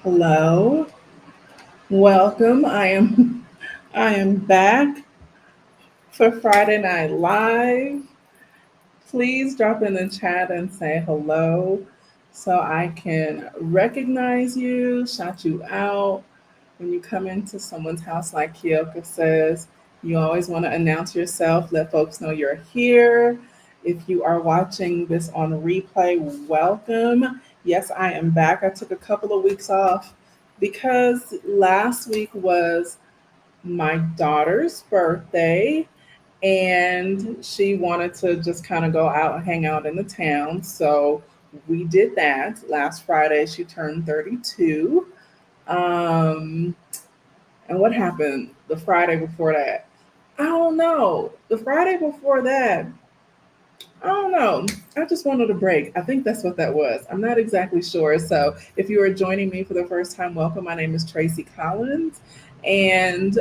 Hello, welcome. I am back for Friday Night Live. Please drop in the chat and say hello so I can recognize you, shout you out. When you come into someone's house, like Kyoka says, you always want to announce yourself, let folks know you're here. If you are watching this on replay, welcome. Yes, I am back. I took a couple of weeks off because last week was my daughter's birthday and she wanted to just kind of go out and hang out in the town. So we did that. Last Friday, she turned 32. Um, and what happened the Friday before that? I don't know. The Friday before that, I don't know. I just wanted a break. I think that's what that was. I'm not exactly sure. So, if you are joining me for the first time, welcome. My name is Tracie Collins. And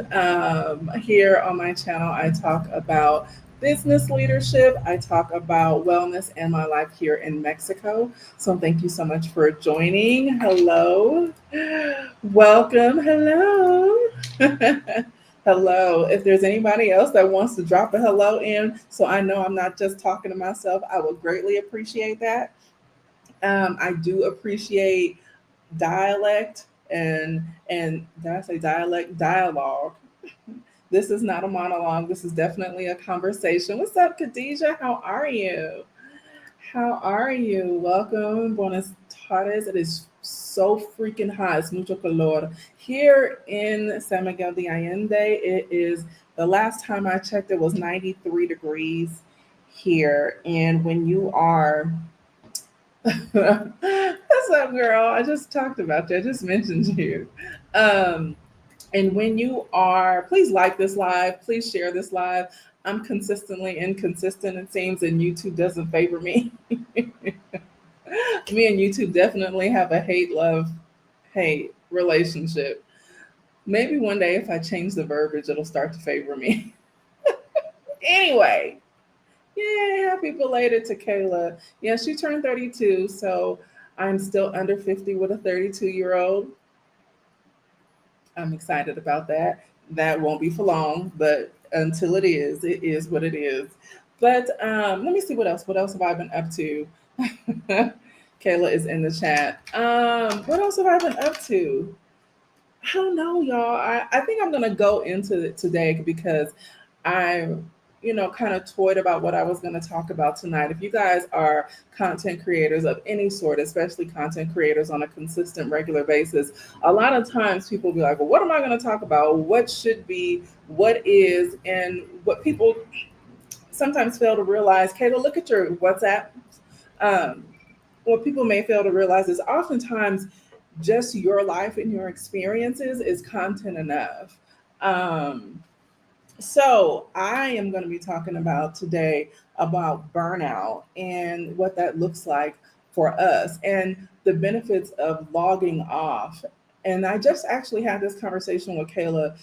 here on my channel, I talk about business leadership. I talk about wellness and my life here in Mexico. So, thank you so much for joining. Hello. Welcome. Hello. Hello. If there's anybody else that wants to drop a hello in, so I know I'm not just talking to myself, I would greatly appreciate that. I do appreciate dialect and did I say dialect? Dialogue. This is not a monologue. This is definitely a conversation. What's up, Khadijah? How are you? How are you? Welcome. Buenas tardes. It is so freaking hot. It's mucho calor. Here in San Miguel de Allende, it is the last time I checked, it was 93 degrees here. And when you are, what's up, girl? I just talked about you. I just mentioned you. Um, and when you are, please like this live, please share this live. I'm consistently inconsistent, it seems, and YouTube doesn't favor me. Me and YouTube definitely have a hate relationship. Maybe one day if I change the verbiage, it'll start to favor me. Anyway, yay, happy belated to Kayla. Yeah, she turned 32, so I'm still under 50 with a 32-year-old. I'm excited about that. That won't be for long, but until it is what it is. But let me see what else. What else have I been up to? Kayla is in the chat. What else have I been up to? I don't know, y'all. I think I'm gonna go into it today because I, kind of toyed about what I was gonna talk about tonight. If you guys are content creators of any sort, especially content creators on a consistent, regular basis, a lot of times people be like, well, what am I gonna talk about? What should be, what is, and what people sometimes fail to realize, Kayla, look at your WhatsApp. Um, what people may fail to realize is oftentimes just your life and your experiences is content enough. Um, so I am going to be talking about today about burnout and what that looks like for us and the benefits of logging off. And I just actually had this conversation with Kayla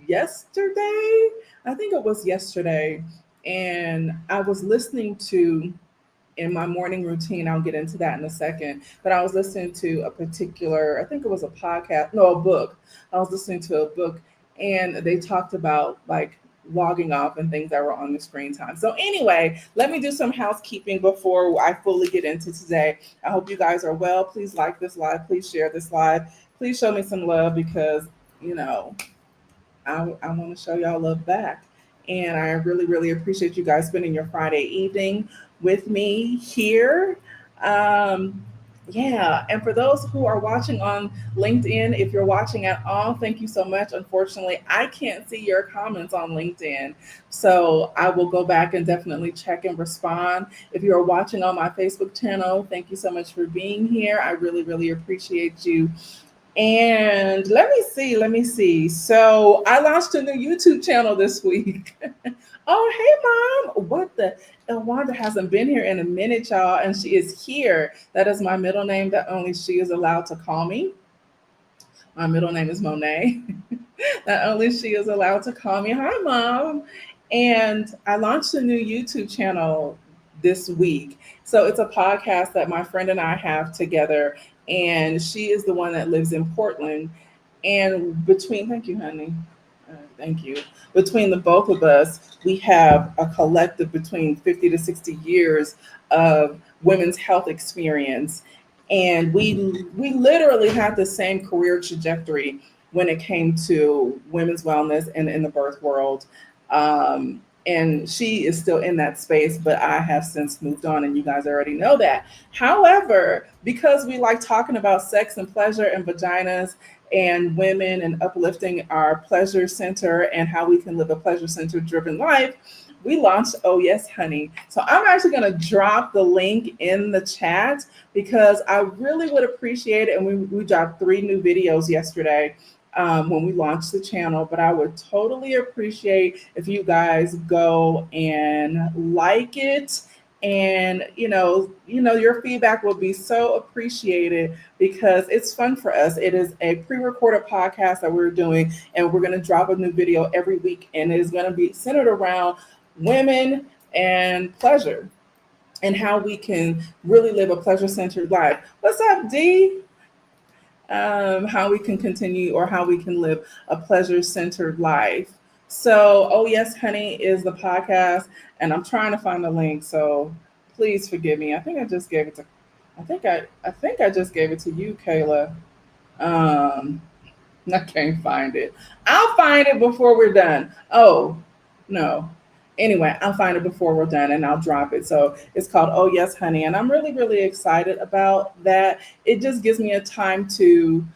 yesterday. I think it was yesterday. And I was listening to in my morning routine. I'll get into that in a second. But I was listening to a particular, I think it was a podcast, no, a book. I was listening to a book and they talked about like logging off and things that were on the screen time. So, anyway, let me do some housekeeping before I fully get into today. I hope you guys are well. Please like this live. Please share this live. Please show me some love because, you know, I want to show y'all love back. And I really, really appreciate you guys spending your Friday evening with me here. Um, yeah, and for those who are watching on LinkedIn, if you're watching at all, thank you so much. Unfortunately, I can't see your comments on LinkedIn, so I will go back and definitely check and respond. If you are watching on my Facebook channel, thank you so much for being here. I really, really appreciate you. And let me see. So I launched a new YouTube channel this week. Oh, hey, Mom. What the? Wanda hasn't been here in a minute, y'all, and she is here. That is my middle name that only she is allowed to call me. My middle name is Monet. That only she is allowed to call me. Hi, Mom. And I launched a new YouTube channel this week. So it's a podcast that my friend and I have together. and she is the one that lives in Portland. And thank you, honey. Thank you. Between the both of us, we have a collective between 50 to 60 years of women's health experience. And we literally had the same career trajectory when it came to women's wellness and in the birth world. And she is still in that space, but I have since moved on, and you guys already know that. However, because we like talking about sex and pleasure and vaginas and women and uplifting our pleasure center and how we can live a pleasure center driven life, we launched Oh Yes Honey. So I'm actually going to drop the link in the chat because I really would appreciate it. And we dropped 3 new videos yesterday when we launched the channel, but I would totally appreciate if you guys go and like it. And your feedback will be so appreciated because it's fun for us. It is a pre-recorded podcast that we're doing, and we're going to drop a new video every week, and it is going to be centered around women and pleasure and how we can really live a pleasure-centered life. What's up, D? How we can continue or how we can live a pleasure-centered life. So, Oh Yes Honey is the podcast, and I'm trying to find the link. So please forgive me. I think I just gave it to. I just gave it to you, Kayla. Um, I can't find it. I'll find it before we're done. Oh no. Anyway, I'll find it before we're done and I'll drop it. So it's called Oh Yes Honey, and I'm really, really excited about that. It just gives me a time to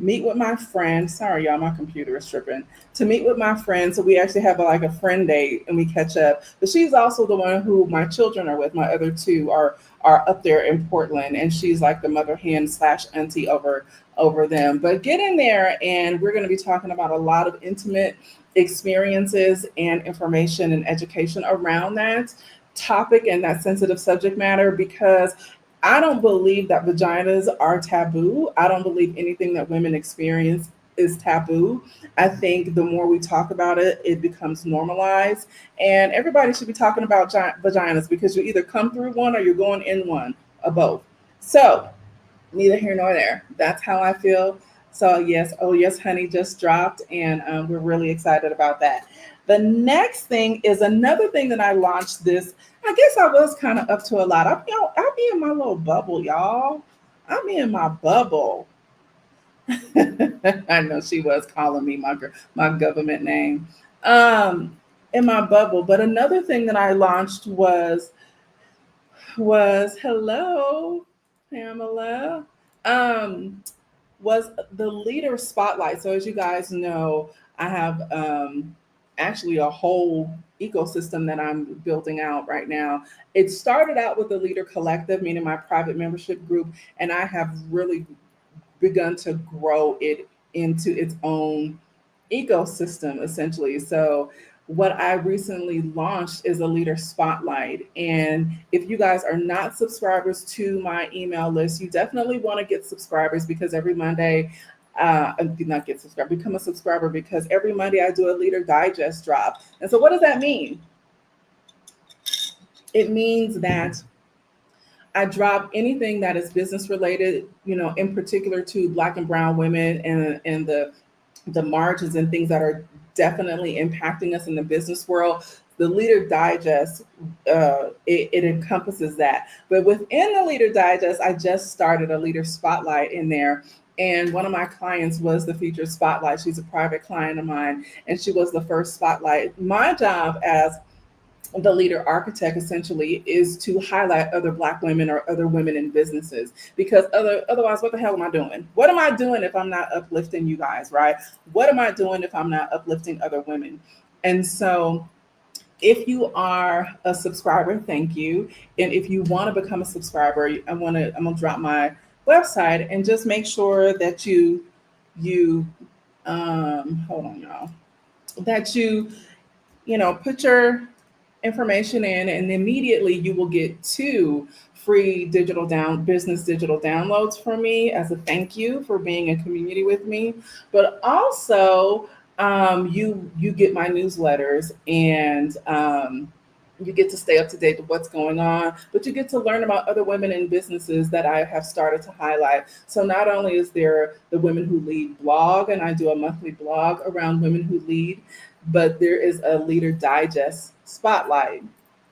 meet with my friends. Sorry, y'all, my computer is tripping. To meet with my friends, so we actually have like a friend date and we catch up. But she's also the one who my children are with. My other 2 are up there in Portland, and she's like the mother hen / auntie over them. But get in there, and we're going to be talking about a lot of intimate experiences and information and education around that topic and that sensitive subject matter, because I don't believe that vaginas are taboo. I don't believe anything that women experience is taboo. I think the more we talk about it, it becomes normalized. And everybody should be talking about vaginas because you either come through one or you're going in one, or both. So, neither here nor there. That's how I feel. So, yes, Oh Yes Honey just dropped, and we're really excited about that. The next thing is another thing that I launched this. I guess I was kind of up to a lot. I'll be in my little bubble, y'all. I'm in my bubble. I know she was calling me my government name. Um, in my bubble. But another thing that I launched was hello, Pamela. Um, was the leader spotlight. So as you guys know, I have actually a whole ecosystem that I'm building out right now. It started out with the LeadHer Collective, meaning my private membership group, and I have really begun to grow it into its own ecosystem, essentially. So what I recently launched is a leader spotlight. And if you guys are not subscribers to my email list, you definitely want to get subscribers, because every Monday, not get subscribed, become a subscriber, because every Monday I do a leader digest drop. And so what does that mean? It means that I drop anything that is business related, in particular to Black and Brown women and the margins and things that definitely impacting us in the business world. The Leader Digest, it encompasses that. But within the Leader Digest, I just started a Leader Spotlight in there. And one of my clients was the featured spotlight. She's a private client of mine, and she was the first spotlight. My job as the leader architect essentially is to highlight other Black women or other women in businesses, because otherwise, what the hell am I doing? What am I doing if I'm not uplifting you guys, right? What am I doing if I'm not uplifting other women? And so if you are a subscriber, thank you. And if you want to become a subscriber, I'm gonna drop my website, and just make sure that you hold on, y'all, that you put your information in, and immediately you will get 2 free business digital downloads from me as a thank you for being in community with me. But also, you get my newsletters, and You get to stay up to date with what's going on, but you get to learn about other women in businesses that I have started to highlight. So not only is there the Women Who Lead blog, and I do a monthly blog around women who lead, but there is a Leader Digest spotlight.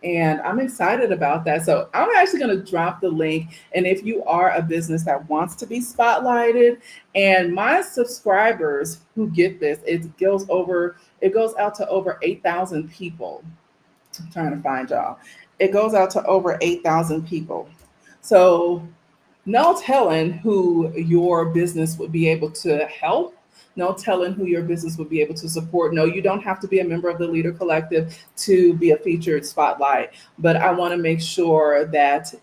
And I'm excited about that. So I'm actually going to drop the link. And if you are a business that wants to be spotlighted, and my subscribers who get this, it goes out to over 8,000 people. I'm trying to find y'all. It goes out to over 8,000 people. So no telling who your business would be able to help. No telling who your business would be able to support. No, you don't have to be a member of the LeadHer Collective to be a featured spotlight. But I want to make sure that,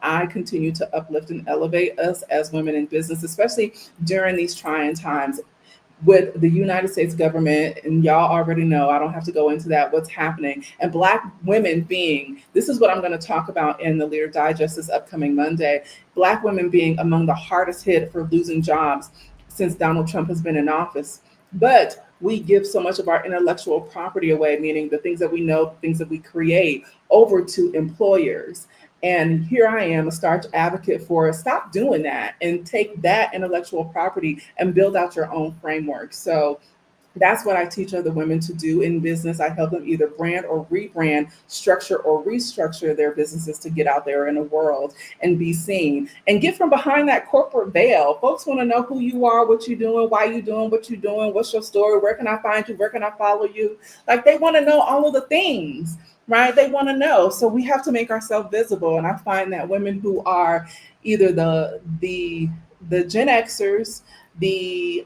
I continue to uplift and elevate us as women in business, especially during these trying times with the United States government, and y'all already know, I don't have to go into that, what's happening. And Black women this is what I'm going to talk about in the Leader Digest this upcoming Monday, Black women being among the hardest hit for losing jobs since Donald Trump has been in office. But we give so much of our intellectual property away, meaning the things that we know, things that we create, over to employers. And here I am, a staunch advocate for stop doing that and take that intellectual property and build out your own framework. So that's what I teach other women to do in business. I help them either brand or rebrand, structure or restructure their businesses to get out there in the world and be seen and get from behind that corporate veil. Folks want to know who you are, what you're doing, why you're doing what you're doing, what's your story, where can I find you, where can I follow you? Like they want to know all of the things, right? They want to know. So we have to make ourselves visible. And I find that women who are either the Gen Xers, the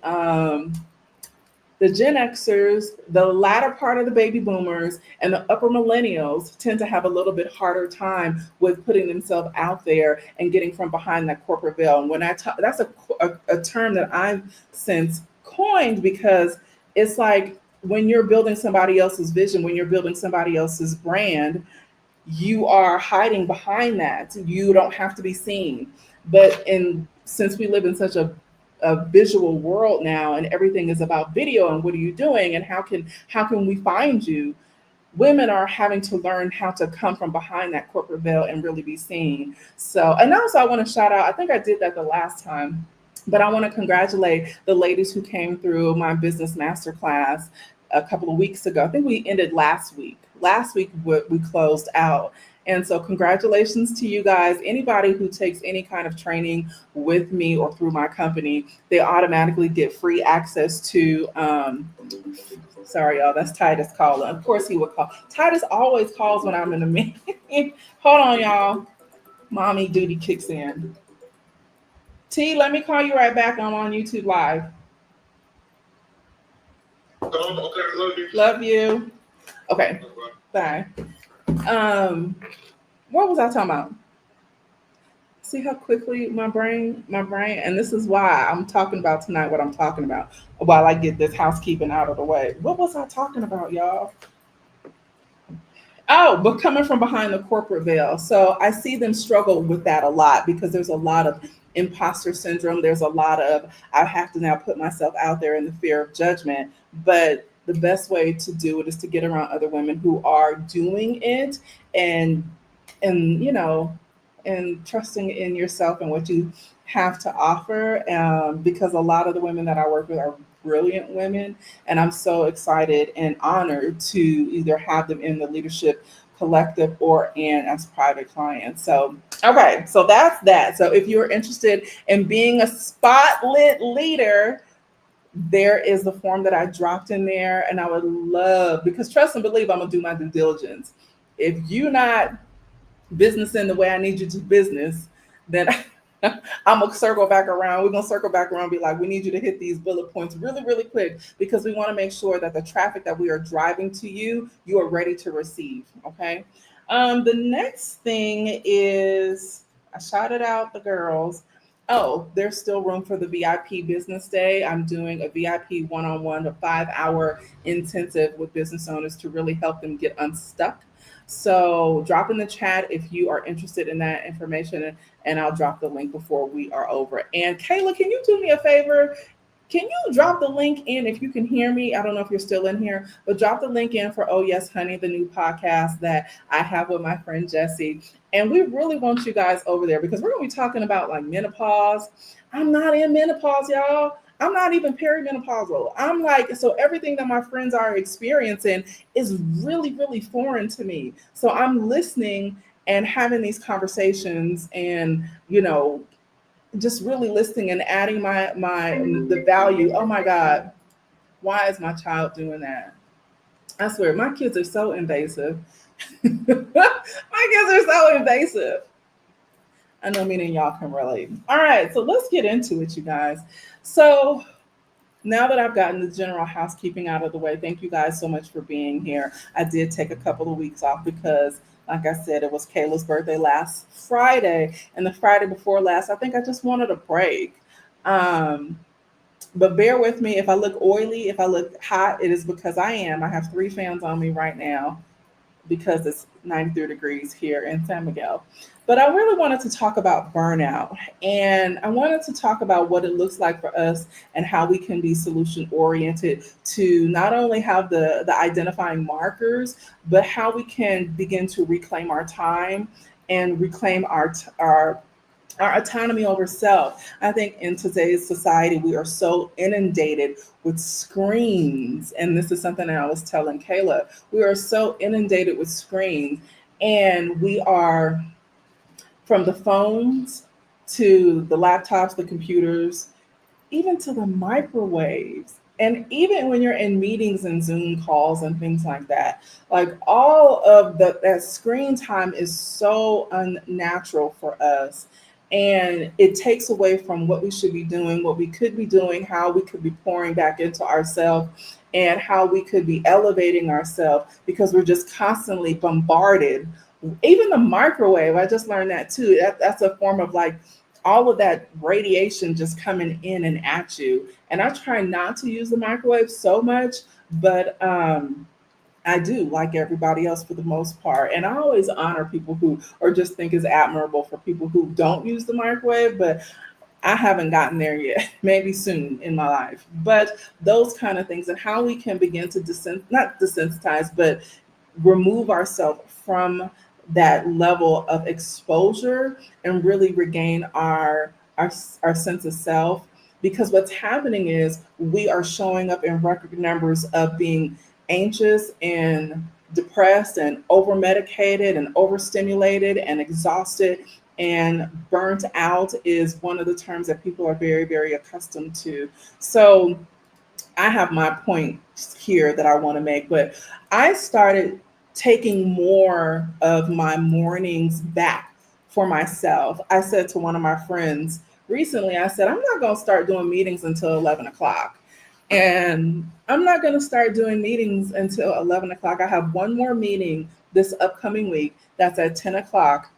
Gen Xers, the latter part of the baby boomers, and the upper millennials tend to have a little bit harder time with putting themselves out there and getting from behind that corporate veil. And when I talk, that's a term that I've since coined, because it's like when you're building somebody else's vision, when you're building somebody else's brand, you are hiding behind that. You don't have to be seen. But since we live in such a visual world now, and everything is about video and what are you doing and how can we find you, women are having to learn how to come from behind that corporate veil and really be seen. So, and also I want to shout out, I think I did that the last time, but I want to congratulate the ladies who came through my business masterclass a couple of weeks ago. I think we ended last week. Last week we closed out. And so congratulations to you guys. Anybody who takes any kind of training with me or through my company, they automatically get free access to, sorry, y'all, that's Titus calling. Of course he would call. Titus always calls when I'm in a meeting. Hold on, y'all. Mommy duty kicks in. T, let me call you right back. I'm on YouTube Live. Oh, okay, love you. Love you. Okay, bye. What was I talking about? See how quickly my brain, and this is why I'm talking about tonight what I'm talking about while I get this housekeeping out of the way. What was I talking about, y'all? Oh, but coming from behind the corporate veil. So I see them struggle with that a lot because there's a lot of imposter syndrome. There's a lot of, I have to now put myself out there in the fear of judgment. But the best way to do it is to get around other women who are doing it and and trusting in yourself and what you have to offer. Because a lot of the women that I work with are brilliant women, and I'm so excited and honored to either have them in the leadership collective or in as private clients. So, okay, so that's that. So if you're interested in being a spotlit leader, there is the form that I dropped in there, and I would love, because trust and believe, I'm gonna do my due diligence. If you're not business in the way I need you to business, then I'm gonna circle back around. We're gonna circle back around and be like, we need you to hit these bullet points really, really quick, because we want to make sure that the traffic that we are driving to you, you are ready to receive. Okay. The next thing is, I shouted out the girls. Oh, there's still room for the VIP business day. I'm doing a VIP one-on-one, a 5-hour intensive with business owners to really help them get unstuck. So drop in the chat if you are interested in that information, and I'll drop the link before we are over. And Kayla, can you do me a favor? Can you drop the link in if you can hear me? I don't know if you're still in here, but drop the link in for Oh Yes Honey, the new podcast that I have with my friend Jessie. And we really want you guys over there because we're going to be talking about like menopause. I'm not in menopause, y'all. I'm not even perimenopausal. I'm like, so everything that my friends are experiencing is really, really foreign to me. So I'm listening and having these conversations and, just really listening and adding the value. Oh my God, why is my child doing that? I swear, my kids are so invasive. My kids are so invasive. I know me and y'all can relate. All right, so let's get into it, you guys. So now that I've gotten the general housekeeping out of the way, thank you guys so much for being here. I did take a couple of weeks off because, like I said, it was Kayla's birthday last Friday, and the Friday before last, I think I just wanted a break. Um, but bear with me if I look oily, if I look hot, it is because I am. I have 3 fans on me right now because it's 93 degrees here in San Miguel. But I really wanted to talk about burnout, and I wanted to talk about what it looks like for us and how we can be solution oriented to not only have the identifying markers, but how we can begin to reclaim our time and reclaim our autonomy over self. I think in today's society, we are so inundated with screens. And this is something that I was telling Kayla. We are so inundated with screens, and we are from the phones to the laptops, the computers, even to the microwaves. And even when you're in meetings and Zoom calls and things like that, like all of that screen time is so unnatural for us. And it takes away from what we should be doing, what we could be doing, how we could be pouring back into ourselves, and how we could be elevating ourselves because we're just constantly bombarded. Even the microwave, I just learned that too. That's a form of like all of that radiation just coming in and at you. And I try not to use the microwave so much, but I do, like everybody else for the most part. And I always honor people who, or just think is admirable for people who don't use the microwave, but I haven't gotten there yet. Maybe soon in my life. But those kind of things and how we can begin to not desensitize, but remove ourselves from that level of exposure and really regain our sense of self, because what's happening is we are showing up in record numbers of being anxious and depressed and over medicated and overstimulated and exhausted, and burnt out is one of the terms that people are very, very accustomed to. So I have my point here that I want to make, but I started taking more of my mornings back for myself. I said to one of my friends recently, I said, I'm not going to start doing meetings until 11 o'clock. And I'm not going to start doing meetings until 11 o'clock. I have one more meeting this upcoming week that's at 10 o'clock.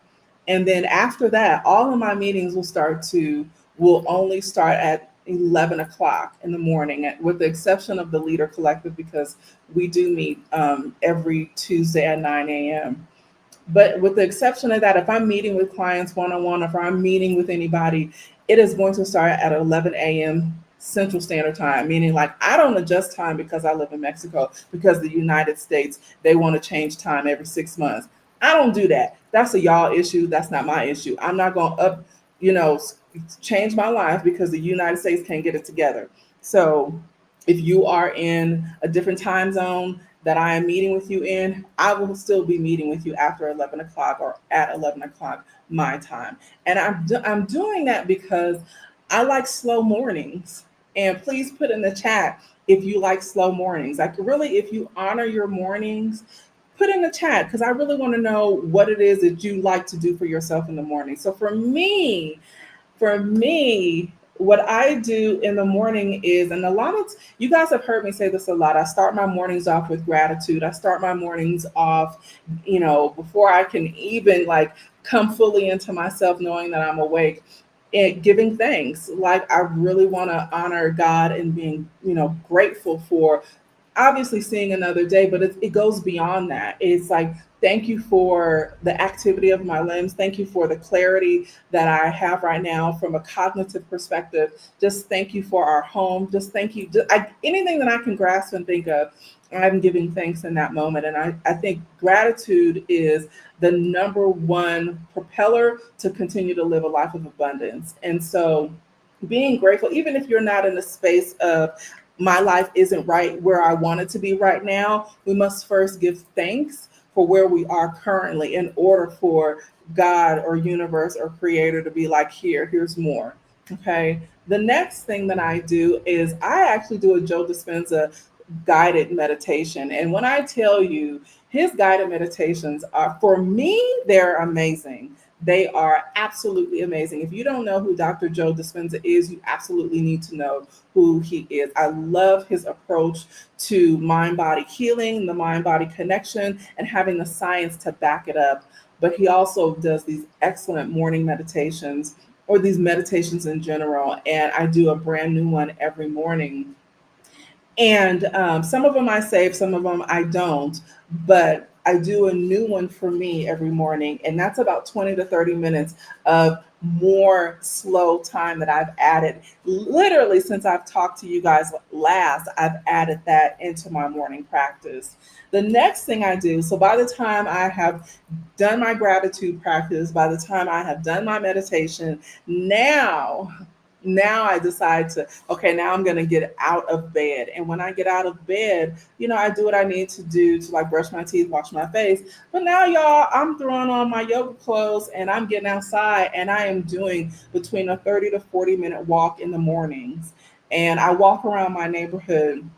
And then after that, all of my meetings will only start at 11 o'clock in the morning, with the exception of the LeadHer Collective, because we do meet every Tuesday at 9 a.m. But with the exception of that, if I'm meeting with clients one-on-one, if I'm meeting with anybody, it is going to start at 11 a.m. Central Standard Time, meaning like I don't adjust time because I live in Mexico, because the United States, they want to change time every 6 months. I don't do that. That's a y'all issue. That's not my issue. I'm not going to change my life because the United States can't get it together. So if you are in a different time zone that I am meeting with you in, I will still be meeting with you after 11 o'clock or at 11 o'clock my time. And I'm doing that because I like slow mornings. And please put in the chat if you like slow mornings. Like really, if you honor your mornings, put in the chat, because I really want to know what it is that you like to do for yourself in the morning. So for me, what I do in the morning is, and a lot of you guys have heard me say this a lot, I start my mornings off with gratitude. I start my mornings off, before I can even like come fully into myself, knowing that I'm awake, and giving thanks. Like I really want to honor God and being, grateful for obviously seeing another day, but it goes beyond that. It's like Thank you for the activity of my limbs. Thank you for the clarity that I have right now from a cognitive perspective. Just thank you for our home. Just thank you. Anything that I can grasp and think of, I'm giving thanks in that moment. And I think gratitude is the number one propeller to continue to live a life of abundance. And so being grateful, even if you're not in a space of my life isn't right where I want it to be right now, we must first give thanks for where we are currently in order for God or universe or creator to be like, here's more. Okay. The next thing that I do is I actually do a Joe Dispenza guided meditation. And when I tell you his guided meditations are, for me, they're amazing. They are absolutely amazing. If you don't know who Dr. Joe Dispenza is, you absolutely need to know who he is. I love his approach to mind body healing, the mind body connection, and having the science to back it up. But he also does these excellent morning meditations or these meditations in general. And I do a brand new one every morning, and some of them I save, some of them I don't. But I do a new one for me every morning. And that's about 20 to 30 minutes of more slow time that I've added. Literally, since I've talked to you guys last, I've added that into my morning practice. The next thing I do, so by the time I have done my gratitude practice, by the time I have done my meditation, now I decide to, okay, now I'm going to get out of bed. And when I get out of bed, I do what I need to do to like brush my teeth, wash my face. But now, y'all, I'm throwing on my yoga clothes and I'm getting outside and I am doing between a 30 to 40-minute walk in the mornings. And I walk around my neighborhood,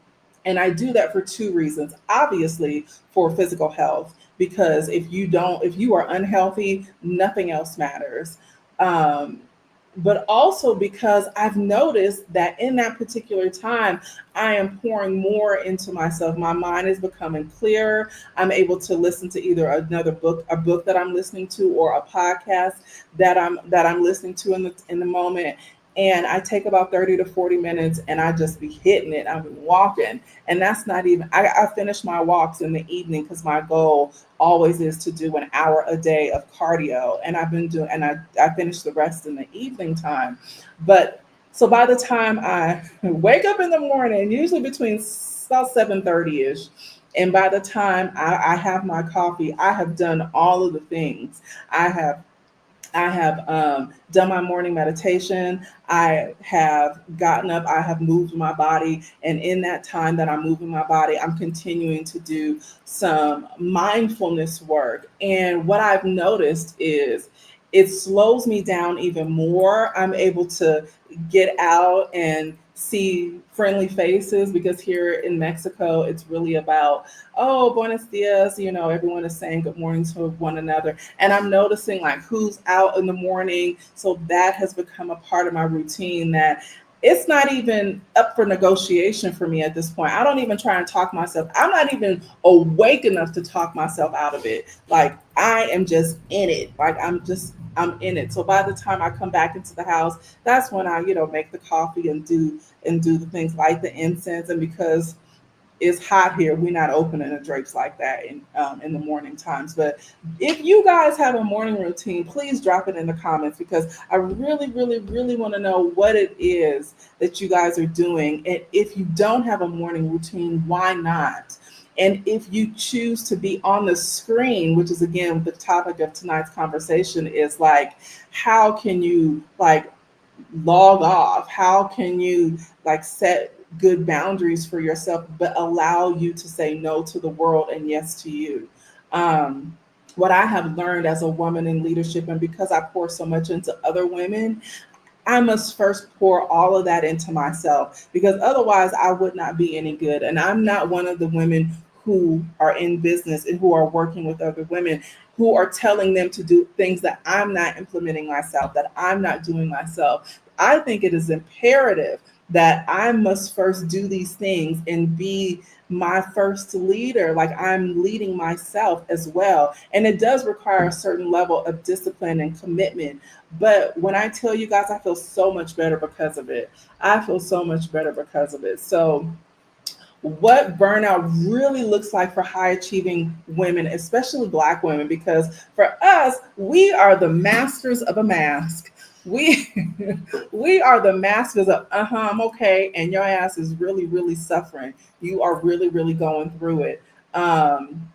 and I do that for two reasons. Obviously, for physical health, because if you are unhealthy, nothing else matters. Um, but also because I've noticed that in that particular time, I am pouring more into myself. My mind is becoming clearer. I'm able to listen to either a book that I'm listening to, or a podcast that I'm listening to in the moment. And I take about 30 to 40 minutes and I just be hitting it. I'm walking. And that's not even, I finish my walks in the evening because my goal always is to do an hour a day of cardio. And I've been doing, and I finish the rest in the evening time. But so by the time I wake up in the morning, usually between about 7:30 ish, and by the time I have my coffee, I have done all of the things. I have done my morning meditation. I have gotten up. I have moved my body. And in that time that I'm moving my body, I'm continuing to do some mindfulness work. And what I've noticed is it slows me down even more. I'm able to get out and see friendly faces, because here in Mexico, it's really about, oh, buenos dias. Everyone is saying good morning to one another. And I'm noticing like who's out in the morning. So that has become a part of my routine that it's not even up for negotiation for me at this point. I don't even try and talk myself. I'm not even awake enough to talk myself out of it. Like I am just in it. I'm in it. So by the time I come back into the house, that's when I, make the coffee and do the things like the incense. And because it's hot here, we're not opening the drapes like that in the morning times. But if you guys have a morning routine, please drop it in the comments, because I really, really, really want to know what it is that you guys are doing. And if you don't have a morning routine, why not? And if you choose to be on the screen, which is again the topic of tonight's conversation, is like, how can you like log off? How can you like set good boundaries for yourself, but allow you to say no to the world and yes to you? What I have learned as a woman in leadership, and because I pour so much into other women, I must first pour all of that into myself, because otherwise I would not be any good. And I'm not one of the women who are in business and who are working with other women who are telling them to do things that I'm not implementing myself, that I'm not doing myself. I think it is imperative that I must first do these things and be my first leader. Like I'm leading myself as well. And it does require a certain level of discipline and commitment. But when I tell you guys, I feel so much better because of it. I feel so much better because of it. So what burnout really looks like for high achieving women, especially Black women, because for us, we are the masters of a mask. We we are the masters of I'm okay, and your ass is really, really suffering. You are really, really going through it. Um,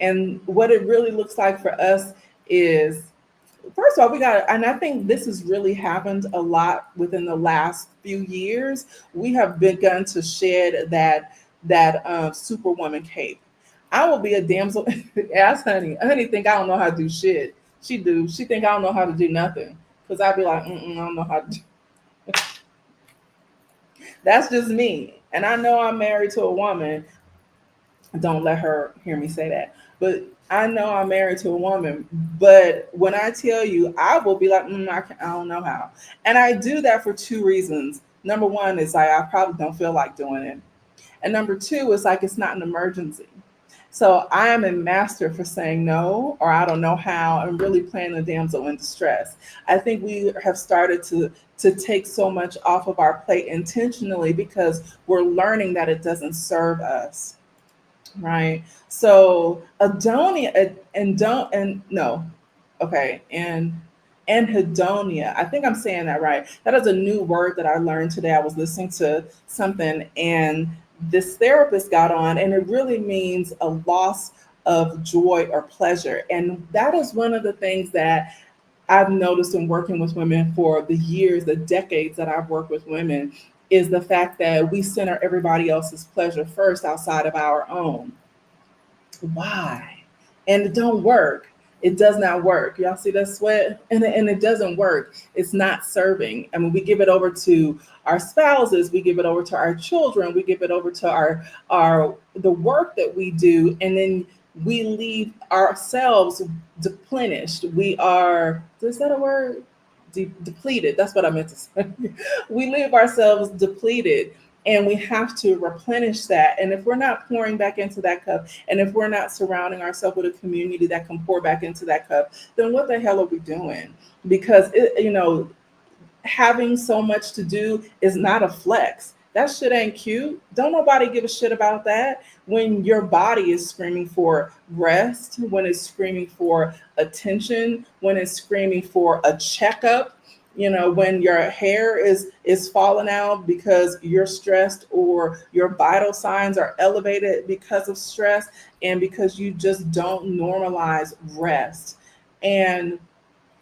and what it really looks like for us is, first of all, we got, and I think this has really happened a lot within the last few years. We have begun to shed that superwoman cape. I will be a damsel. Ask Honey. Honey think I don't know how to do shit. She do. She think I don't know how to do nothing. Cause I'd be like, I don't know how to do. That's just me. And I know I'm married to a woman. Don't let her hear me say that. But I know I'm married to a woman. But when I tell you, I will be like, I don't know how. And I do that for two reasons. Number one is like, I probably don't feel like doing it. And number two is like, it's not an emergency. So I am a master for saying no, or I don't know how, and really playing the damsel in distress. I think we have started to take so much off of our plate intentionally because we're learning that it doesn't serve us. Right. So Adonia and don't and no, okay, and hedonia. I think I'm saying that right. That is a new word that I learned today. I was listening to something and this therapist got on, and it really means a loss of joy or pleasure. And that is one of the things that I've noticed in working with women for the years, the decades that I've worked with women, is the fact that we center everybody else's pleasure first outside of our own. Why? And it don't work. It does not work. Y'all see that sweat? And it doesn't work. It's not serving. I mean, we give it over to our spouses, we give it over to our children, we give it over to our the work that we do, and then we leave ourselves depleted. We are, is that a word? Depleted. That's what I meant to say. We leave ourselves depleted, and we have to replenish that. And if we're not pouring back into that cup, and if we're not surrounding ourselves with a community that can pour back into that cup, then what the hell are we doing? Because having so much to do is not a flex. That shit ain't cute. Don't nobody give a shit about that. When your body is screaming for rest, when it's screaming for attention, when it's screaming for a checkup, when your hair is falling out because you're stressed, or your vital signs are elevated because of stress, and because you just don't normalize rest. And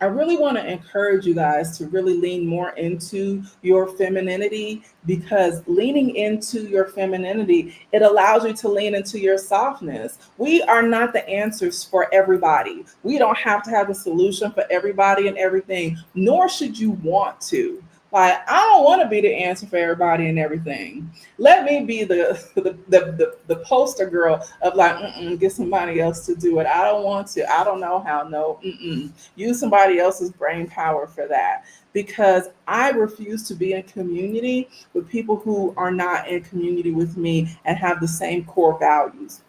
I really want to encourage you guys to really lean more into your femininity, because leaning into your femininity, it allows you to lean into your softness. We are not the answers for everybody. We don't have to have a solution for everybody and everything, nor should you want to. Like, I don't want to be the answer for everybody and everything. Let me be the poster girl of like, get somebody else to do it. I don't want to. I don't know how. No, use somebody else's brain power for that, because I refuse to be in community with people who are not in community with me and have the same core values,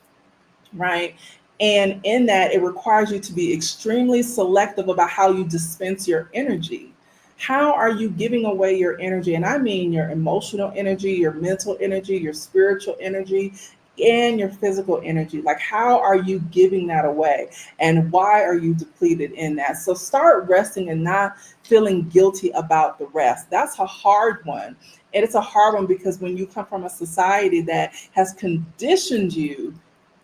right? And in that, it requires you to be extremely selective about how you dispense your energy. How are you giving away your energy? And I mean your emotional energy, your mental energy, your spiritual energy, and your physical energy. Like, how are you giving that away? And why are you depleted in that? So start resting and not feeling guilty about the rest. That's a hard one. And it's a hard one because when you come from a society that has conditioned you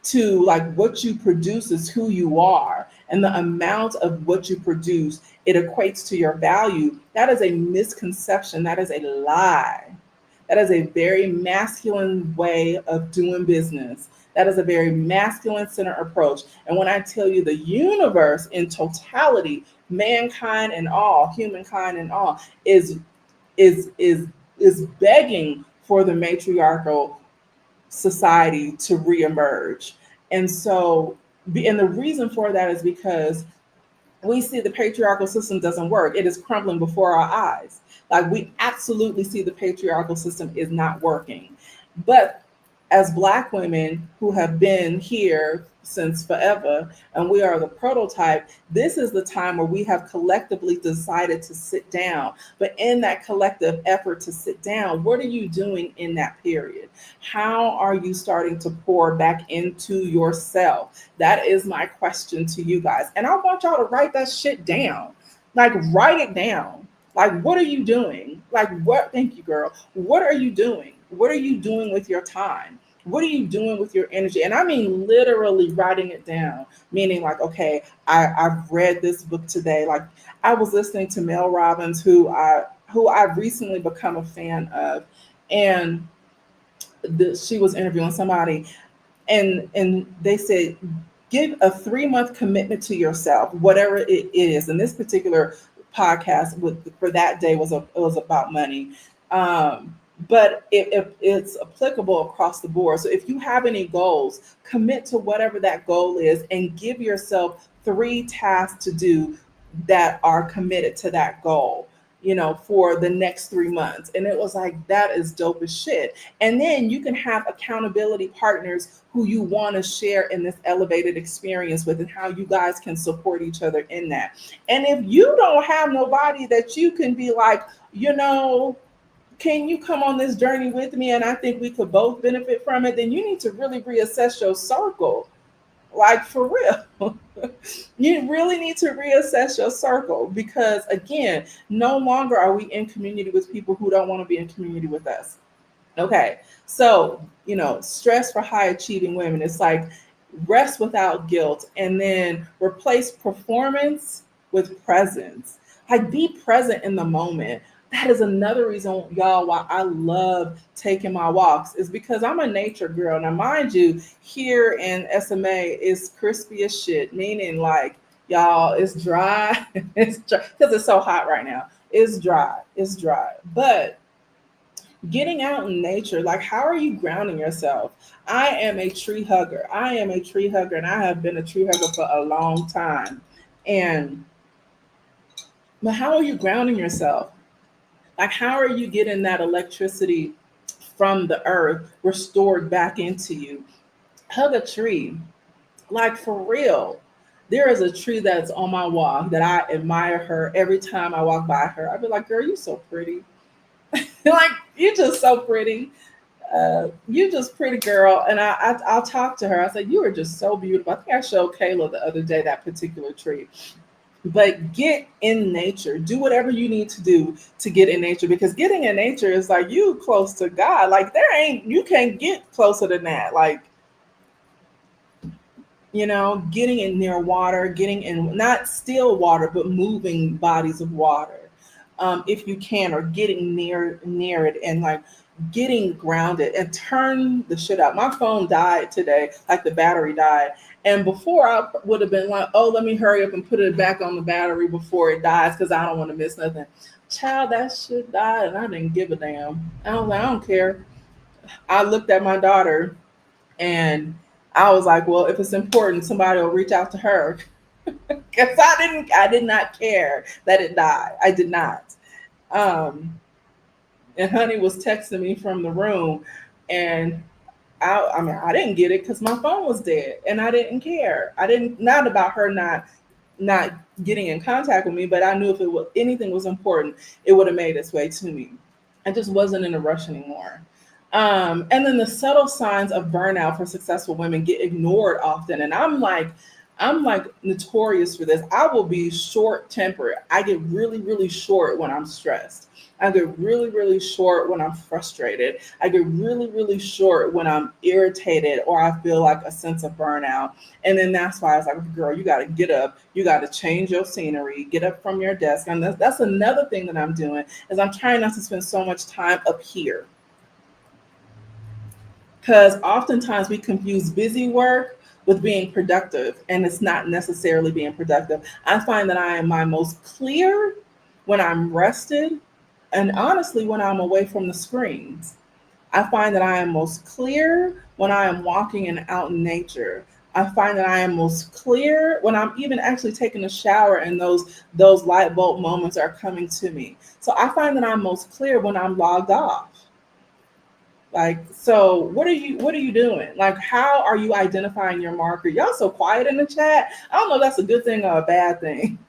to like what you produce is who you are, and the amount of what you produce, it equates to your value. That is a misconception. That is a lie. That is a very masculine way of doing business. That is a very masculine centered approach. And when I tell you the universe in totality, mankind and all, humankind and all, is is is begging for the matriarchal society to reemerge. And so, and the reason for that is because we see the patriarchal system doesn't work. It is crumbling before our eyes. Like, we absolutely see the patriarchal system is not working. But as Black women who have been here since forever, and we are the prototype, this is the time where we have collectively decided to sit down. But in that collective effort to sit down, what are you doing in that period? How are you starting to pour back into yourself? That is my question to you guys. And I want y'all to write that shit down. Like, write it down. Like, what are you doing? Like, what? Thank you, girl. What are you doing? What are you doing with your time? What are you doing with your energy? And I mean literally writing it down, meaning like, okay, I've read this book today. Like, I was listening to Mel Robbins, who I've recently become a fan of, and she was interviewing somebody, and they said, give a 3-month commitment to yourself, whatever it is. And this particular podcast for that day was about money. But it's applicable across the board. So if you have any goals, commit to whatever that goal is and give yourself 3 tasks to do that are committed to that goal, for the next 3 months. And it was like, that is dope as shit. And then you can have accountability partners who you want to share in this elevated experience with, and how you guys can support each other in that. And if you don't have nobody that you can be like, can you come on this journey with me? And I think we could both benefit from it. Then you need to really reassess your circle. Like, for real. You really need to reassess your circle, because again, no longer are we in community with people who don't want to be in community with us. Okay. So, stress for high achieving women. It's like, rest without guilt, and then replace performance with presence. Like, be present in the moment. That is another reason, y'all, why I love taking my walks, is because I'm a nature girl. Now, mind you, here in SMA, it's crispy as shit, meaning like, y'all, it's dry. It's dry because it's so hot right now. It's dry. It's dry. But getting out in nature, like, how are you grounding yourself? I am a tree hugger. And I have been a tree hugger for a long time. But how are you grounding yourself? Like, how are you getting that electricity from the earth restored back into you? Hug a tree. Like, for real. There is a tree that's on my walk that I admire her. Every time I walk by her, I'd be like, girl, you're so pretty. Like, you're just so pretty. You just pretty girl. And I'll talk to her. I say, you are just so beautiful. I think I showed Kayla the other day that particular tree. But get in nature. Do whatever you need to do to get in nature, because getting in nature is like you close to God. Like, you can't get closer than that. Like, getting in near water, getting in not still water, but moving bodies of water, if you can, or getting near it, and like getting grounded, and turn the shit out. My phone died today, like the battery died. And before, I would have been like, oh, let me hurry up and put it back on the battery before it dies, because I don't want to miss nothing. Child, that shit died, and I didn't give a damn. I was like, I don't care. I looked at my daughter, and I was like, well, if it's important, somebody will reach out to her. Because I did not care that it died. I did not. And honey was texting me from the room, and I didn't get it because my phone was dead, and I didn't care. Not about her not getting in contact with me, but I knew if anything was important, it would have made its way to me. I just wasn't in a rush anymore. And then the subtle signs of burnout for successful women get ignored often. And I'm like notorious for this. I will be short tempered. I get really, really short when I'm stressed. I get really, really short when I'm frustrated. I get really, really short when I'm irritated, or I feel like a sense of burnout. And then that's why I was like, girl, you got to get up. You got to change your scenery, get up from your desk. And that's another thing that I'm doing, is I'm trying not to spend so much time up here. Because oftentimes we confuse busy work with being productive, and it's not necessarily being productive. I find that I am my most clear when I'm rested, and honestly, when I'm away from the screens. I find that I am most clear when I am walking and out in nature. I find that I am most clear when I'm even actually taking a shower, and those light bulb moments are coming to me. So I find that I'm most clear when I'm logged off. Like, so what are you doing? Like, how are you identifying your marker? Y'all so quiet in the chat. I don't know if that's a good thing or a bad thing.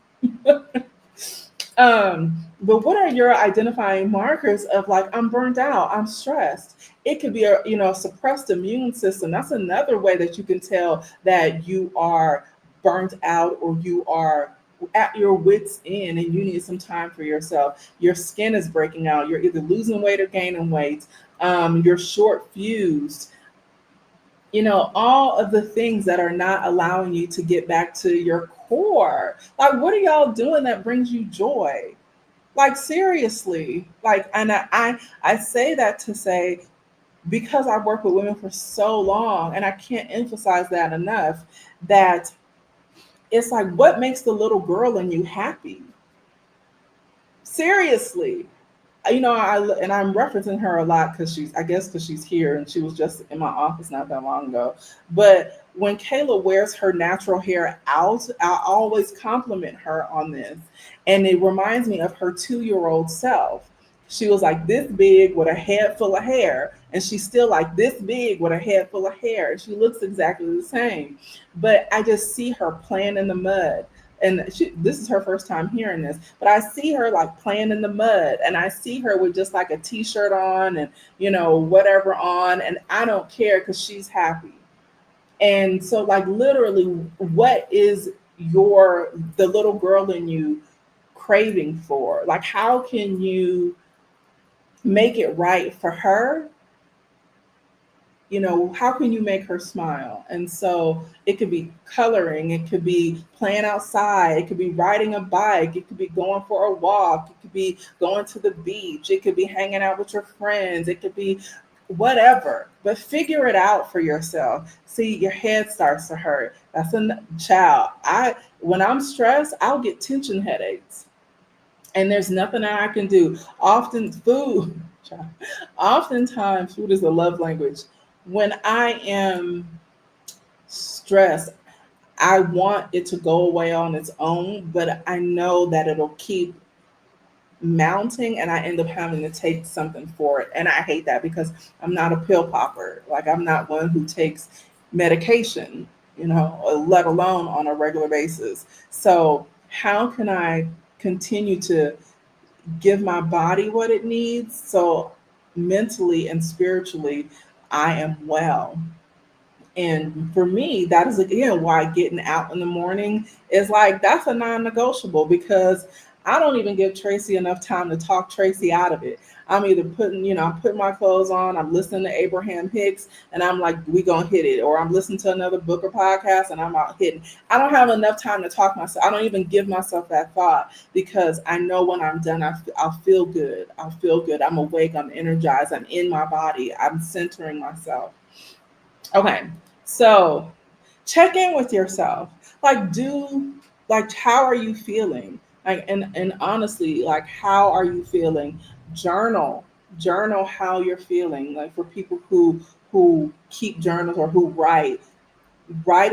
But what are your identifying markers of like, I'm burnt out, I'm stressed? It could be a suppressed immune system. That's another way that you can tell that you are burnt out or you are at your wits end and you need some time for yourself. Your skin is breaking out. You're either losing weight or gaining weight. You're short fused. All of the things that are not allowing you to get back to your core. Like, what are y'all doing that brings you joy? Like, seriously. Like, and I say that to say, because I've worked with women for so long, and I can't emphasize that enough, that it's like, what makes the little girl in you happy? Seriously. And I'm referencing her a lot because because she's here and she was just in my office not that long ago. But when Kayla wears her natural hair out, I always compliment her on this. And it reminds me of her 2-year-old self. She was like this big with a head full of hair, and she's still like this big with a head full of hair. She looks exactly the same. But I just see her playing in the mud, and this is her first time hearing this, but I see her like playing in the mud, and I see her with just like a t-shirt on and whatever on, and I don't care because she's happy. And so, like, literally, what is the little girl in you craving for? Like, how can you make it right for her? How can you make her smile? And so it could be coloring, it could be playing outside, it could be riding a bike, it could be going for a walk, it could be going to the beach, it could be hanging out with your friends, it could be whatever. But figure it out for yourself. See, your head starts to hurt. That's a child. When I'm stressed, I'll get tension headaches. And there's nothing that I can do. Oftentimes food is a love language. When I am stressed, I want it to go away on its own, but I know that it'll keep mounting and I end up having to take something for it. And I hate that because I'm not a pill popper. Like, I'm not one who takes medication, let alone on a regular basis. So how can I continue to give my body what it needs so mentally and spiritually I am well? And for me, that is again why getting out in the morning is like, that's a non-negotiable, because I don't even give Tracie enough time to talk Tracie out of it. I'm either I'm putting my clothes on, I'm listening to Abraham Hicks, and I'm like, we gonna hit it. Or I'm listening to another book or podcast and I'm out hitting. I don't have enough time to talk myself. I don't even give myself that thought, because I know when I'm done, I'll feel good. I'll feel good. I'm awake, I'm energized, I'm in my body, I'm centering myself. Okay, so check in with yourself. Like, how are you feeling? Like, and honestly, like, how are you feeling? Journal, journal how you're feeling. Like, for people who keep journals or who write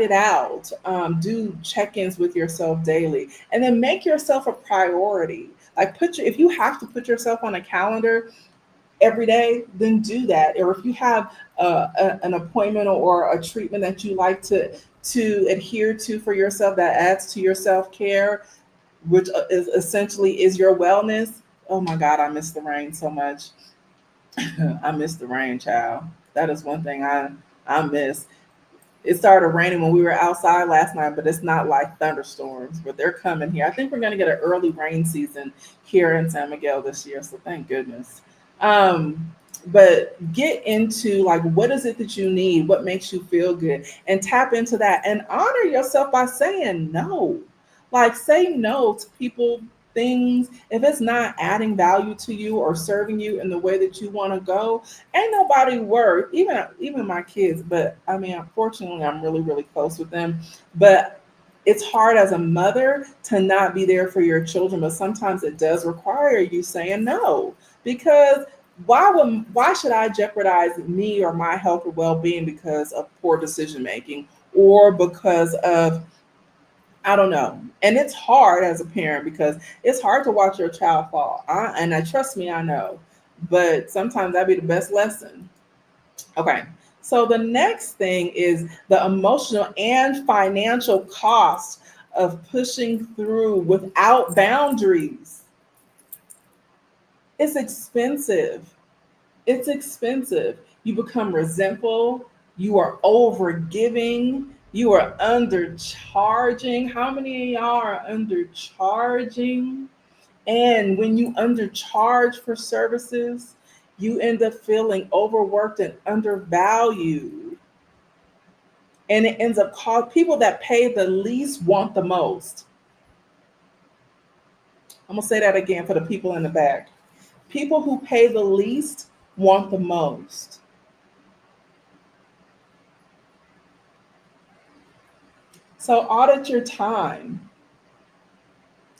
it out. Do check-ins with yourself daily, and then make yourself a priority. Like, if you have to put yourself on a calendar every day, then do that. Or if you have an appointment or a treatment that you like to adhere to for yourself that adds to your self-care, which is essentially is your wellness. Oh my God, I miss the rain so much. I miss the rain, child. That is one thing I miss. It started raining when we were outside last night, but it's not like thunderstorms, but they're coming here. I think we're going to get an early rain season here in San Miguel this year, so thank goodness. But get into, like, what is it that you need? What makes you feel good? And tap into that and honor yourself by saying no. Like, say no to people, things. If it's not adding value to you or serving you in the way that you want to go, ain't nobody worth, even my kids. But I mean, unfortunately, I'm really, really close with them. But it's hard as a mother to not be there for your children, but sometimes it does require you saying no, because why should I jeopardize me or my health or well-being because of poor decision making, or because of, I don't know. And it's hard as a parent, because it's hard to watch your child fall. And trust me, I know. But sometimes that'd be the best lesson. Okay. So the next thing is the emotional and financial cost of pushing through without boundaries. It's expensive. It's expensive. You become resentful. You are overgiving. You are undercharging. How many of y'all are undercharging? And when you undercharge for services, you end up feeling overworked and undervalued. And it ends up called people that pay the least want the most. I'm gonna say that again for the people in the back. People who pay the least want the most. So audit your time.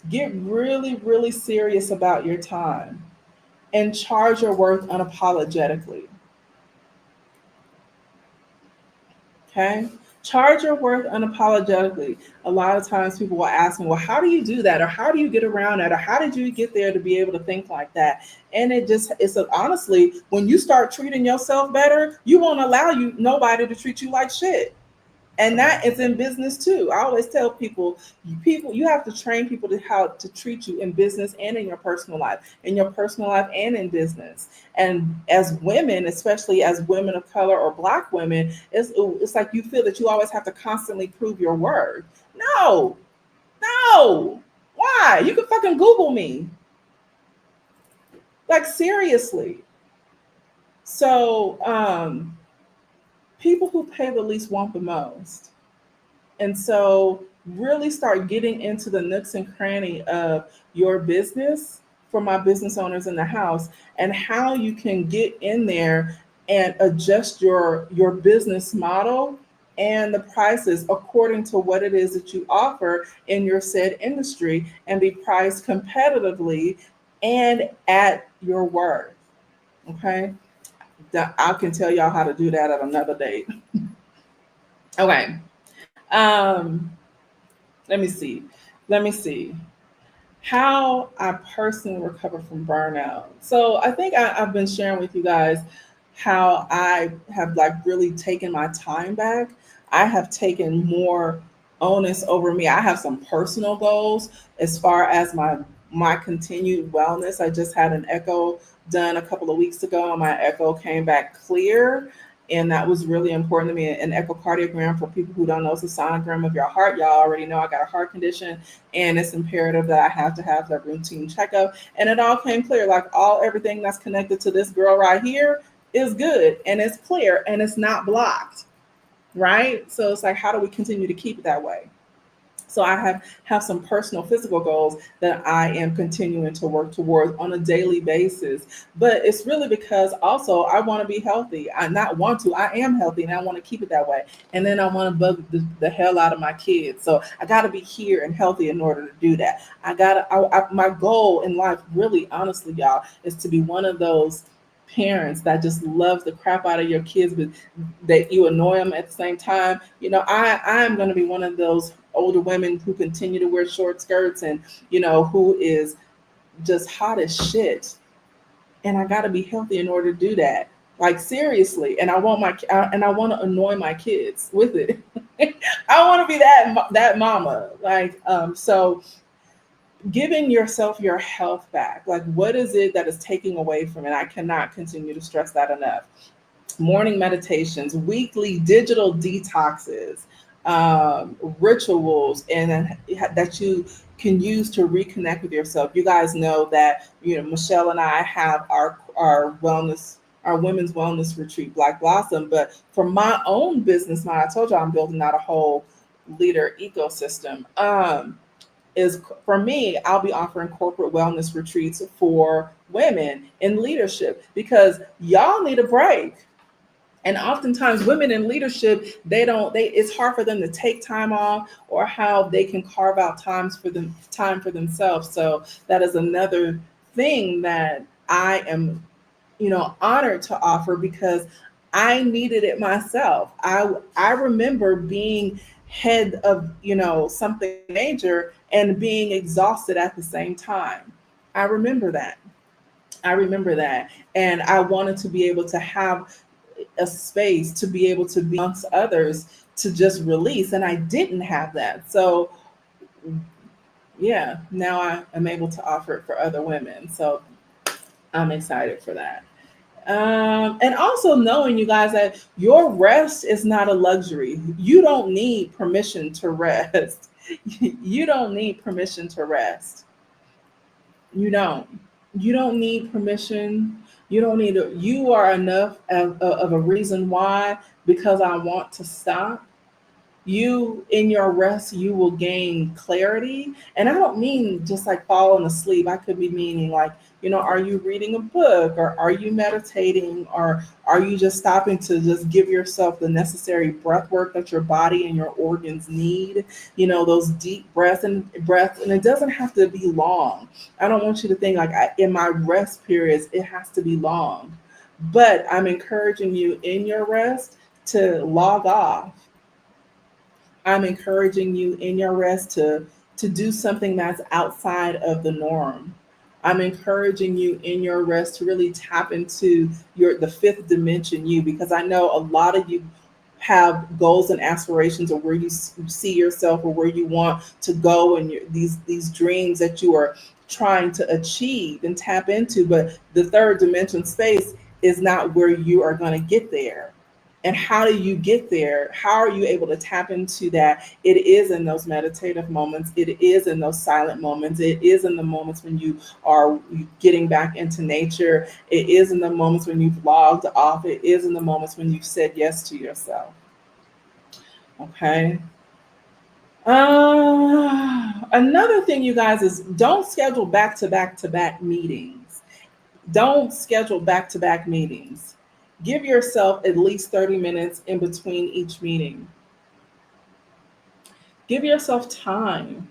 Get really, really serious about your time and charge your worth unapologetically. Okay? Charge your worth unapologetically. A lot of times people will ask me, well, how do you do that? Or how do you get around that? Or how did you get there to be able to think like that? And honestly, when you start treating yourself better, you won't allow nobody to treat you like shit. And that is in business too. I always tell people, you have to train people to how to treat you in business and in your personal life and in business. And as women, especially as women of color or Black women, it's like you feel that you always have to constantly prove your worth. No, no. Why? You can fucking Google me. Like seriously. So people who pay the least want the most. And so, really start getting into the nooks and cranny of your business for my business owners in the house and how you can get in there and adjust your business model and the prices according to what it is that you offer in your said industry and be priced competitively and at your worth. Okay. I can tell y'all how to do that at another date. Okay. Um, let me see. Let me see how I personally recover from burnout. So I think I've been sharing with you guys how I have like really taken my time back. I have taken more onus over me. I have some personal goals as far as my continued wellness. I just had an echo done a couple of weeks ago, and my echo came back clear. And that was really important to me. An echocardiogram, for people who don't know, is a sonogram of your heart. Y'all already know I got a heart condition, and it's imperative that I have to have that routine checkup. And it all came clear, like everything that's connected to this girl right here is good and it's clear and it's not blocked, right? So it's like, how do we continue to keep it that way? So I have some personal physical goals that I am continuing to work towards on a daily basis. But it's really because also I want to be healthy. I not want to, I am healthy and I want to keep it that way. And then I want to bug the hell out of my kids. So I got to be here and healthy in order to do that. My goal in life, really honestly, y'all, is to be one of those parents that just loves the crap out of your kids, but that you annoy them at the same time. I'm going to be one of those older women who continue to wear short skirts and who is just hot as shit. And I got to be healthy in order to do that. Like seriously, and I want to annoy my kids with it. I want to be that mama. So giving yourself your health back. Like, what is it that is taking away from it? I cannot continue to stress that enough. Morning meditations, weekly digital detoxes, rituals, and that you can use to reconnect with yourself. You guys know that Michelle and I have our women's wellness retreat, Black Blossom. But for my own business, I told you I'm building out a whole leader ecosystem. Is for me, I'll be offering corporate wellness retreats for women in leadership because y'all need a break. And oftentimes women in leadership, it's hard for them to take time off or how they can carve out time for themselves. So that is another thing that I am, honored to offer because I needed it myself. I remember being head of, something major and being exhausted at the same time. I remember that. I remember that. And I wanted to be able to have a space to be able to be amongst others to just release. And I didn't have that. So yeah, now I am able to offer it for other women. So I'm excited for that. And also knowing, you guys, that your rest is not a luxury. You don't need permission to rest. You don't need permission to rest. You don't. You don't need permission. You don't need to, you are enough of a reason why, because I want to stop. You, in your rest, you will gain clarity. And I don't mean just like falling asleep. I could be meaning like, are you reading a book, or are you meditating, or are you just stopping to just give yourself the necessary breath work that your body and your organs need? Those deep breaths, and it doesn't have to be long. I don't want you to think like in my rest periods, it has to be long. But I'm encouraging you in your rest to log off. I'm encouraging you in your rest to do something that's outside of the norm. I'm encouraging you in your rest to really tap into the fifth dimension you, because I know a lot of you have goals and aspirations, or where you see yourself, or where you want to go, and these dreams that you are trying to achieve and tap into. But the third dimension space is not where you are going to get there. And how do you get there? How are you able to tap into that? It is in those meditative moments. It is in those silent moments. It is in the moments when you are getting back into nature. It is in the moments when you've logged off. It is in the moments when you've said yes to yourself. Okay. Another thing, you guys, is don't schedule back to back to back meetings. Don't schedule back to back meetings. Give yourself at least 30 minutes in between each meeting. Give yourself time.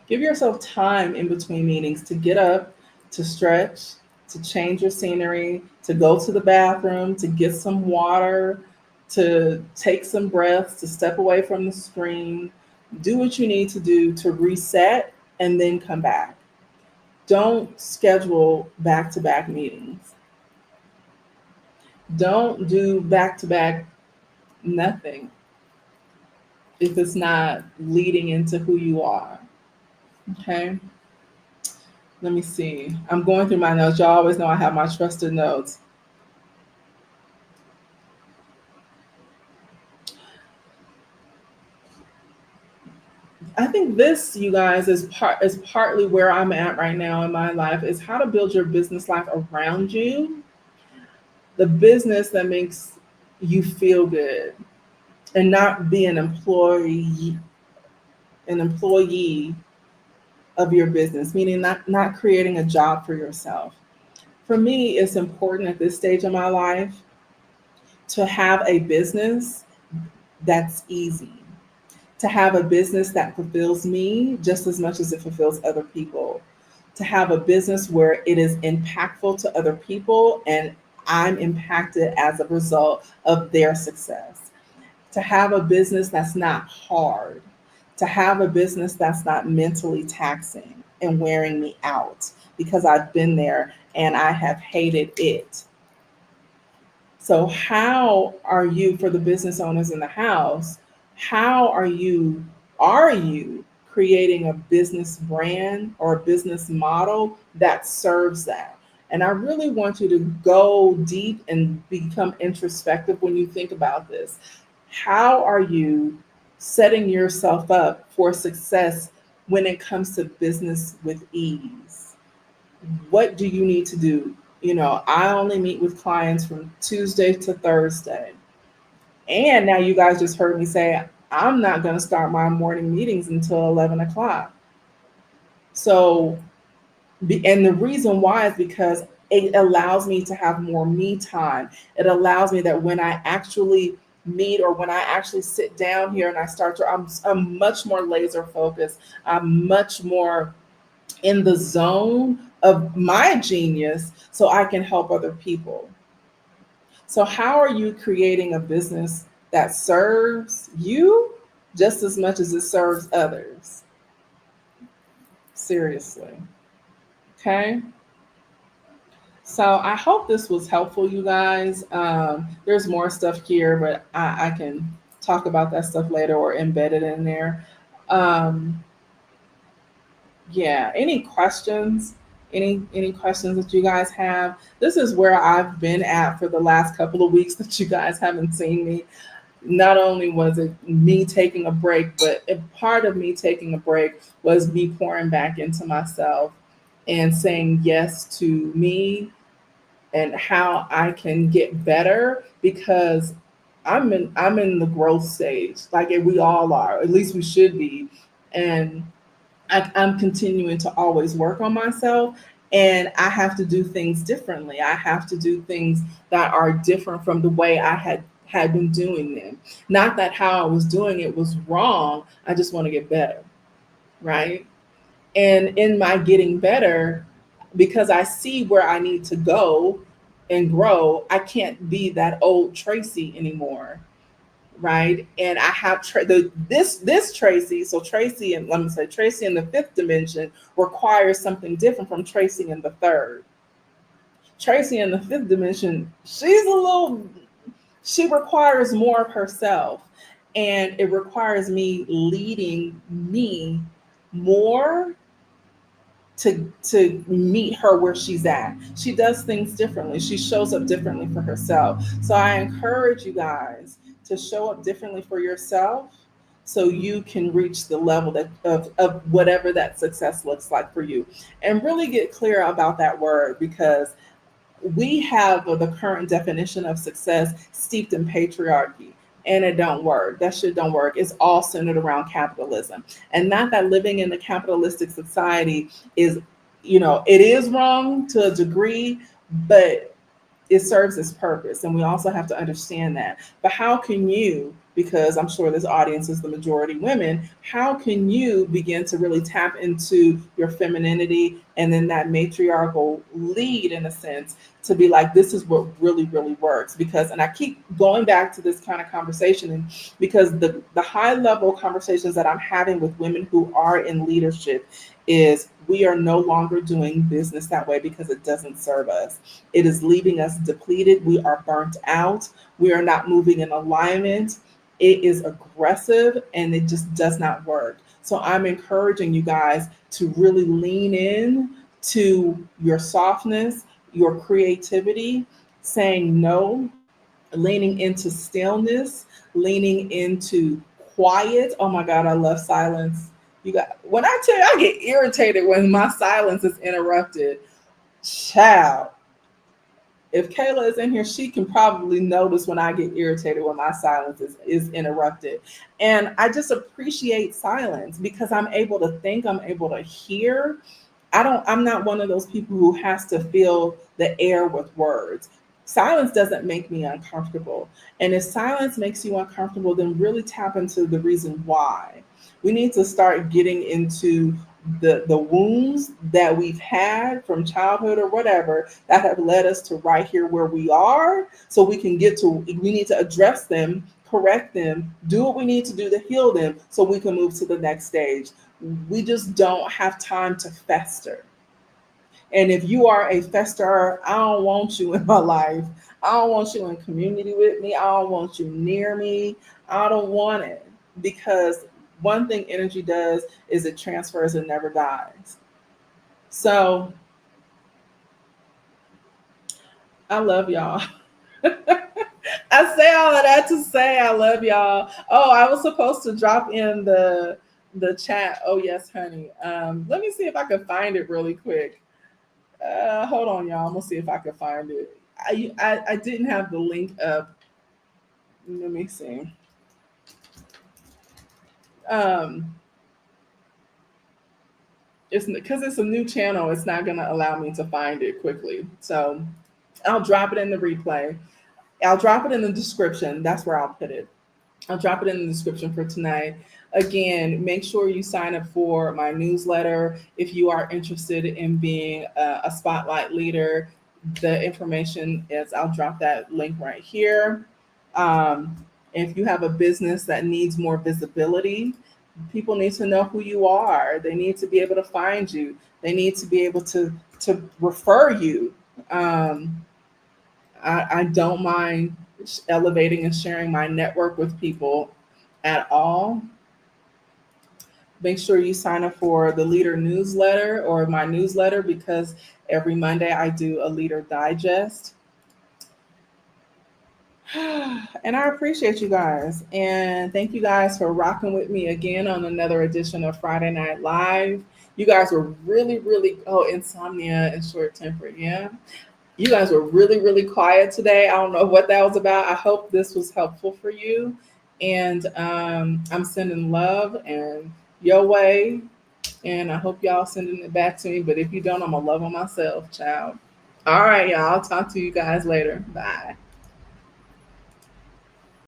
Give yourself time in between meetings to get up, to stretch, to change your scenery, to go to the bathroom, to get some water, to take some breaths, to step away from the screen. Do what you need to do to reset, and then come back. Don't schedule back to back meetings. Don't do back to back nothing if it's not leading into who you are. Okay. Let me see. I'm going through my notes. Y'all always know I have my trusted notes. I think this, you guys, is partly where I'm at right now in my life, is how to build your business life around you. The business that makes you feel good, and not be an employee of your business, meaning not creating a job for yourself. For me, it's important at this stage of my life to have a business that's easy, to have a business that fulfills me just as much as it fulfills other people, to have a business where it is impactful to other people and I'm impacted as a result of their success, to have a business that's not hard, to have a business that's not mentally taxing and wearing me out, because I've been there and I have hated it. So how are you, for the business owners in the house, how are you creating a business brand or a business model that serves that? And I really want you to go deep and become introspective when you think about this. How are you setting yourself up for success when it comes to business with ease? What do you need to do? I only meet with clients from Tuesday to Thursday. And now you guys just heard me say, I'm not going to start my morning meetings until 11 o'clock. So, and the reason why is because it allows me to have more me time. It allows me that when I actually meet, or when I actually sit down here and I start to, I'm much more laser focused. I'm much more in the zone of my genius, so I can help other people. So how are you creating a business that serves you just as much as it serves others? Seriously. Okay. So I hope this was helpful, you guys. There's more stuff here, but I can talk about that stuff later or embed it in there. Um, yeah. Any questions? Any questions that you guys have? This is where I've been at for the last couple of weeks that you guys haven't seen me. Not only was it me taking a break, but a part of me taking a break was me pouring back into myself and saying yes to me and how I can get better because I'm in the growth stage, like we all are, at least we should be, and I'm continuing to always work on myself. And I have to do things differently. I have to do things that are different from the way I had been doing them. Not that how I was doing it was wrong. I just want to get better, right? And in my getting better, because I see where I need to go and grow, I can't be that old Tracie anymore, right? And I have this Tracie. So Tracie, and let me say Tracie in the fifth dimension requires something different from Tracie in the third. Tracie in the fifth dimension, she requires more of herself, and it requires me leading me more to meet her where she's at. She does things differently. She shows up differently for herself. So I encourage you guys to show up differently for yourself so you can reach the level of whatever that success looks like for you. And really get clear about that word, because we have the current definition of success steeped in patriarchy, and it don't work. That shit don't work. It's all centered around capitalism. And not that living in a capitalistic society is, it is wrong to a degree, but it serves its purpose. And we also have to understand that. But how can you, because I'm sure this audience is the majority women, how can you begin to really tap into your femininity and then that matriarchal lead, in a sense, to be like, this is what really, really works? Because, and I keep going back to this kind of conversation, and because the high level conversations that I'm having with women who are in leadership is, we are no longer doing business that way because it doesn't serve us. It is leaving us depleted. We are burnt out. We are not moving in alignment. It is aggressive and it just does not work. So I'm encouraging you guys to really lean in to your softness, your creativity, saying no, leaning into stillness, leaning into quiet. Oh my God, I love silence. When I tell you, I get irritated when my silence is interrupted. Child, if Kayla is in here, she can probably notice when I get irritated when my silence is interrupted. And I just appreciate silence because I'm able to think, I'm able to hear. I'm not one of those people who has to fill the air with words. Silence doesn't make me uncomfortable. And if silence makes you uncomfortable, then really tap into the reason why. We need to start getting into the wounds that we've had from childhood or whatever that have led us to right here where we are, so we can we need to address them, correct them, do what we need to do to heal them so we can move to the next stage. We just don't have time to fester. And if you are a festerer, I don't want you in my life. I don't want you in community with me. I don't want you near me. I don't want it, because one thing energy does is it transfers and never dies. So I love y'all. I say all of that to say I love y'all. Oh, I was supposed to drop in the chat. Oh yes, honey. Let me see if I can find it really quick. Hold on, y'all. I'm gonna see if I can find it. I didn't have the link up. Let me see. Um, it's because it's a new channel. It's not gonna allow me to find it quickly. So I'll drop it in the replay. I'll drop it in the description. That's where I'll put it. I'll drop it in the description for tonight. Again, make sure you sign up for my newsletter if you are interested in being a spotlight leader. The information is, I'll drop that link right here. If you have a business that needs more visibility, people need to know who you are. They need to be able to find you. They need to be able to refer you, I don't mind elevating and sharing my network with people at all. Make sure you sign up for the LeadHer newsletter or my newsletter, because every Monday I do a LeadHer digest. And I appreciate you guys. And thank you guys for rocking with me again on another edition of Friday Night Live. You guys were really, really, insomnia and short tempered. Yeah. You guys were really, really quiet today. I don't know what that was about. I hope this was helpful for you. And I'm sending love and your way. And I hope y'all sending it back to me. But if you don't, I'm going to love on myself, child. All right, y'all. I'll talk to you guys later. Bye.